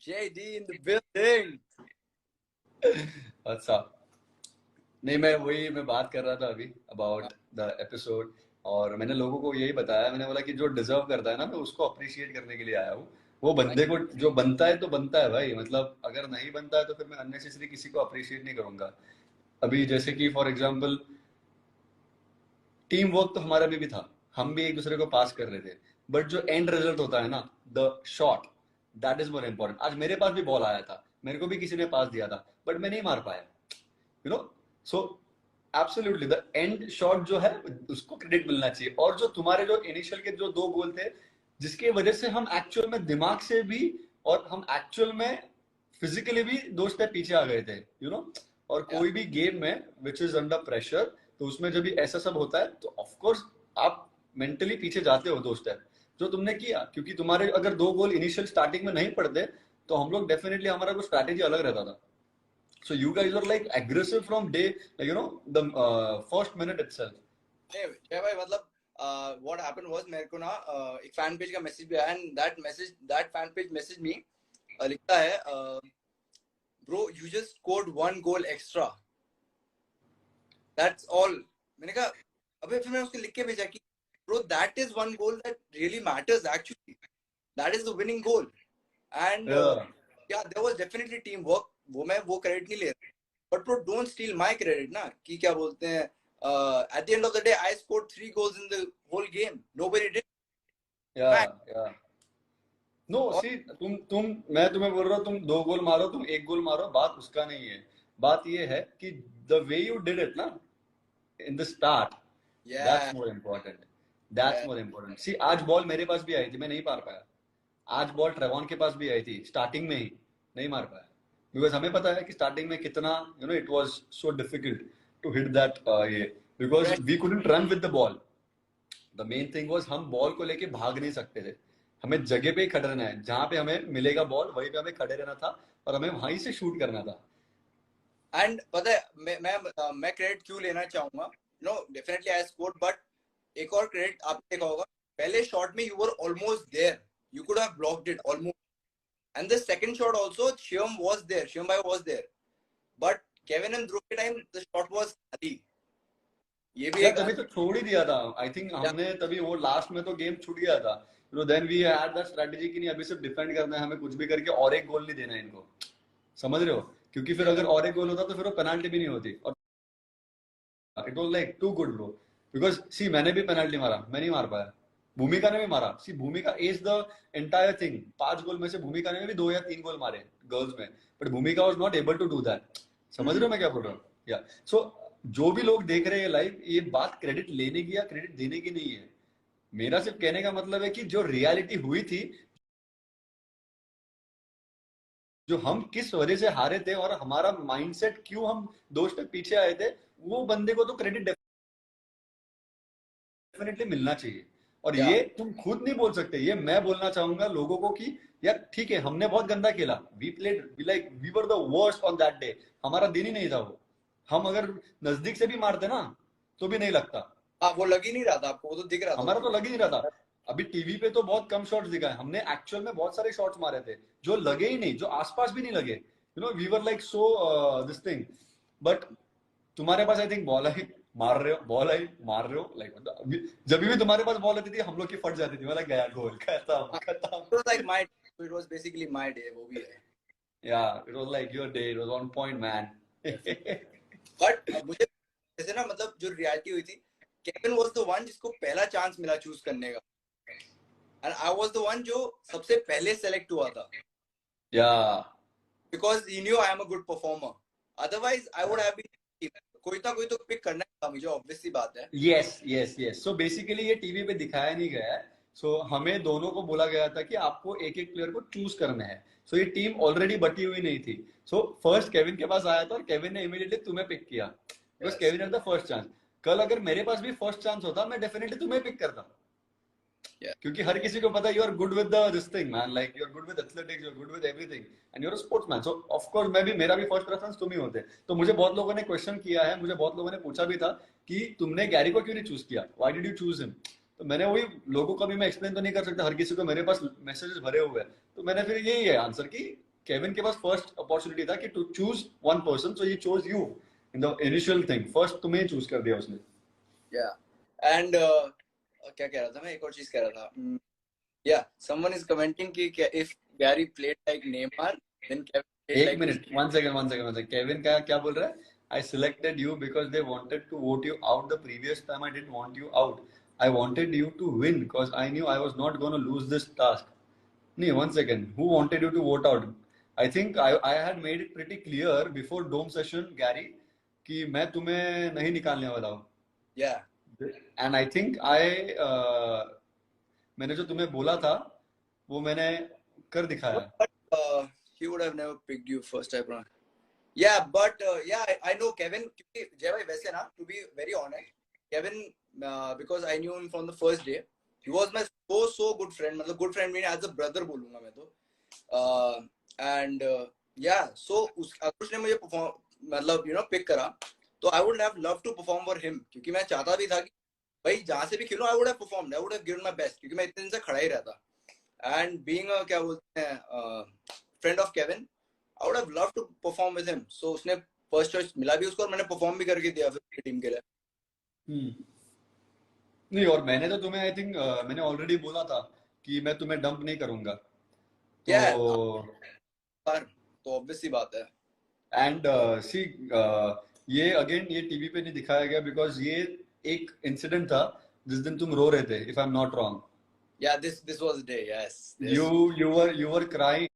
JD in the building. अच्छा, नहीं मैं बात कर रहा था अभी अबाउट द एपिसोड, और मैंने लोगों को यही बताया, मैंने बोला कि जो डिजर्व करता है ना, मैं उसको अप्रिशिएट करने के लिए आया हूँ। वो बंदे को जो बनता है तो बनता है भाई, मतलब अगर नहीं बनता है तो फिर मैं अननेसेसरी किसी को अप्रिशिएट नहीं करूंगा। अभी जैसे कि फॉर एग्जांपल टीम वर्क तो हमारा भी था, हम भी एक दूसरे को पास कर रहे थे, बट जो एंड रिजल्ट होता है ना, the shot, that is more important. आज मेरे पास भी बॉल आया था, मेरे को भी किसी ने पास दिया था, बट मैं नहीं मार पाया, you know. So absolutely the end shot जो है उसको क्रेडिट मिलना चाहिए। और जो तुम्हारे जो इनिशियल के जो 2 गोल थे, जिसके वजह से हम एक्चुअल में दिमाग से भी और हम एक्चुअल में फिजिकली भी 2 स्टेप पीछे आ गए थे, यू नो। और कोई भी गेम में विच इज अंडर प्रेशर, तो उसमें जब भी ऐसा सब होता है तो ऑफकोर्स आप मेंटली पीछे जाते हो 2 स्टेप, जो तुमने किया। क्योंकि तुम्हारे अगर 2 गोल इनिशियल स्टार्टिंग में नहीं पड़ते तो हम लोग डेफिनेटली, हमारा कुछ स्ट्रैटेजी अलग रहता था। So you guys were like aggressive from day, like, you know, the first minute itself. जय भाई, मतलब what happened was, मेरे को ना एक फैन पेज का मैसेज भी आया, and that fan page message me, लिखता है bro you just scored 1 goal extra, that's all. मैंने कहा अबे, फिर मैंने उसको लिख के भेजा कि bro that is 1 goal that really matters actually, that is the winning goal. And yeah, there was definitely teamwork, वो क्रेडिट नहीं ले रहा, but bro don't steal my credit ना, कि क्या बोलते हैं, at the end of the day I scored 3 goals in the whole game, nobody did. Yeah. No, see, मैं तुम्हें बोल रहा हूँ, तुम 2 गोल मारो, तुम 1 गोल मारो, बात उसका नहीं है। बात ये है कि the way you did it ना, in the start, that's more important. That's more important. See, आज बॉल मेरे पास भी आई थी, मैं नहीं मार पाया। आज बॉल ट्रेवॉन के पास भी आई थी, स्टार्टिंग में ही नहीं मार पाया, बिकॉज हमें पता है कि स्टार्टिंग में कितना, you know, it was so difficult to hit that, yeah, because we couldn't run with the ball. The main thing was हम बॉल को लेके भाग नहीं सकते थे, हमें जगह पे ही खड़े रहना है, जहां पे हमें मिलेगा बॉल वहीं पे हमें खड़े रहना था, और हमें वहीं से शूट करना था। एंड पता है मैं क्रेडिट क्यों लेना चाहूंगा, no definitely I scored, but एक और क्रेडिट आपने देखा होगा, पहले शॉट में you were almost there, you could have blocked it almost, and the second shot also Shivam bhai was there, but Kevin and Dhruv के time the shot was खाली, ये भी एक तभी तो छोड़ ही दिया था, आई थिंक हमने तभी, वो लास्ट में तो गेम छूट गया था, you know. Then we had that strategy कि नहीं, अभी सिर्फ डिफेंड करना है, हमें कुछ भी करके और 1 गोल नहीं देना है इनको, समझ रहे हो। क्योंकि फिर अगर और 1 गोल होता तो फिर वो पेनाल्टी भी नहीं होती, और it was like too good bro, because see मैंने भी पेनाल्टी मारा, मैं नहीं मार पाया, भूमिका ने भी मारा। सी भूमिका इज द एंटायर थिंग, 5 गोल में से भूमिका ने भी 2 या 3 गोल मारे गर्ल्स में, but Bhumika was not able to do that. समझ रहे हो मैं क्या बोल रहा हूँ? या सो जो भी लोग देख रहे हैं लाइव, ये बात क्रेडिट लेने की या क्रेडिट देने की नहीं है, मेरा सिर्फ कहने का मतलब है कि जो रियलिटी हुई थी, जो हम किस वजह से हारे थे और हमारा माइंडसेट क्यों हम 2 स्टेप पीछे आए थे, वो बंदे को तो क्रेडिट डेफिनेटली मिलना चाहिए। और ये तुम खुद नहीं बोल सकते, ये मैं बोलना चाहूंगा लोगों को कि यार ठीक है, हमने बहुत गंदा खेला, we played like we were the worst on that day, हमारा दिन ही नहीं था वो। हम अगर नजदीक से भी मारते ना तो भी नहीं लगता। वो लग ही नहीं रहा था आपको, वो तो दिख रहा था, हमारा तो लग ही नहीं रहा था। अभी टीवी पे तो बहुत कम शॉट्स दिखाए, हमने एक्चुअल में बहुत सारे शॉट्स मारे थे जो लगे ही नहीं, जो आसपास भी नहीं लगे, you know. We were like so this thing, but तुम्हारे पास आई थिंक बॉल आई, मार रहे हो, बॉल आई मार रहे हो, लाइक जब भी तुम्हारे पास बॉल आती थी हम लोग की फट जाती थी, मतलब गया गोल, खत्म खत्म। it was like my it was basically my day, वो भी है। Yeah, it was like your day, it was on point man. But मुझे जैसे ना, मतलब जो रियलिटी हुई थी, केविन वाज द वन जिसको पहला चांस मिला चूज करने का, and I was the one जो सबसे पहले सेलेक्ट हुआ था। Yeah, because he knew I am a good performer, otherwise I would have been, कोई तो पिक करना था मुझे, ऑब्वियसली बात है। yes. So basically ये टीवी पे दिखाया नहीं गया है, सो हमें दोनों को बोला गया था कि आपको एक एक प्लेयर को चूज करना है। सो ये टीम ऑलरेडी बटी हुई नहीं थी, सो फर्स्ट केविन के पास आया था और केविन ने इमीडिएटली तुम्हें पिक किया, because Kevin had the first chance. कल अगर मेरे पास भी फर्स्ट चांस होता, मैं डेफिनेटली तुम्हें पिक करता, क्योंकि हर किसी को पता है you are good with this thing man, like you are good with athletics, you are good with everything, and you are a sportsman. So of course मैं भी, मेरा भी फर्स्ट प्रेफरेंस तुम ही होते। तो मुझे बहुत लोगों ने क्वेश्चन किया है, मुझे बहुत लोगों ने पूछा भी था कि तुमने गैरी को क्यों नहीं चूज किया, why did you choose him. तो मैंने वही, लोगों को भी मैं एक्सप्लेन तो नहीं कर सकता, हर किसी को मेरे पास मैसेजेस भरे हुए हैं, तो मैंने फिर यही है आंसर कि केविन के पास फर्स्ट अपॉर्चुनिटी था कि to choose one person, so he chose you in the initial thing, first तुम्हें चूज कर दिया उसने. एंड क्या कह रहा था मैं, एक और चीज कह रहा था. समवन इज कमेंटिंग कि if Gary played like Neymar then Kevin played एक मिनट, वन सेकंड. केविन का क्या बोल रहा है? I selected you because they wanted to vote you out the previous time. I didn't want you out. I wanted you to win because I knew I was not going to lose this task. No, one second. Who wanted you to vote out? I think I had made it pretty clear before Dome session, Gary, कि मैं तुम्हें नहीं निकालने वाला हूँ. Yeah. And I think मैंने जो तुम्हें बोला था वो मैंने कर दिखाया. But he would have never picked you first, I promise. Yeah, but I know Kevin. क्योंकि जय भाई वैसे ना, to be very honest, Kevin, because I knew him from the first day, he was my so good friend. मतलब good friend meaning as a brother बोलूँगा मैं तो. And so अगर उसने मुझे मतलब pick करा, तो I would have loved to perform for him, क्योंकि मैं चाहता भी था कि भाई जहाँ से भी खेलूँ I would have performed, I would have given my best, क्योंकि मैं इतने दिन से खड़ा ही रहता. And being a क्या बोलते हैं friend of Kevin, I would have loved to perform with him. So उसने first choice मिला भी उसको, और मैंने perform भी करके दिया फिर टीम के लिए. नहीं, और मैंने तो तुम्हें आई थिंक मैंने ऑलरेडी बोला था कि मैं तुम्हें डंप नहीं करूंगा. तो ऑब्वियस सी बात है. एंड सी ये अगेन ये टीवी पे नहीं दिखाया गया बिकॉज ये एक इंसिडेंट था जिस दिन तुम रो रहे थे, if I am not wrong. Yeah, this was the day. Yes. You were crying.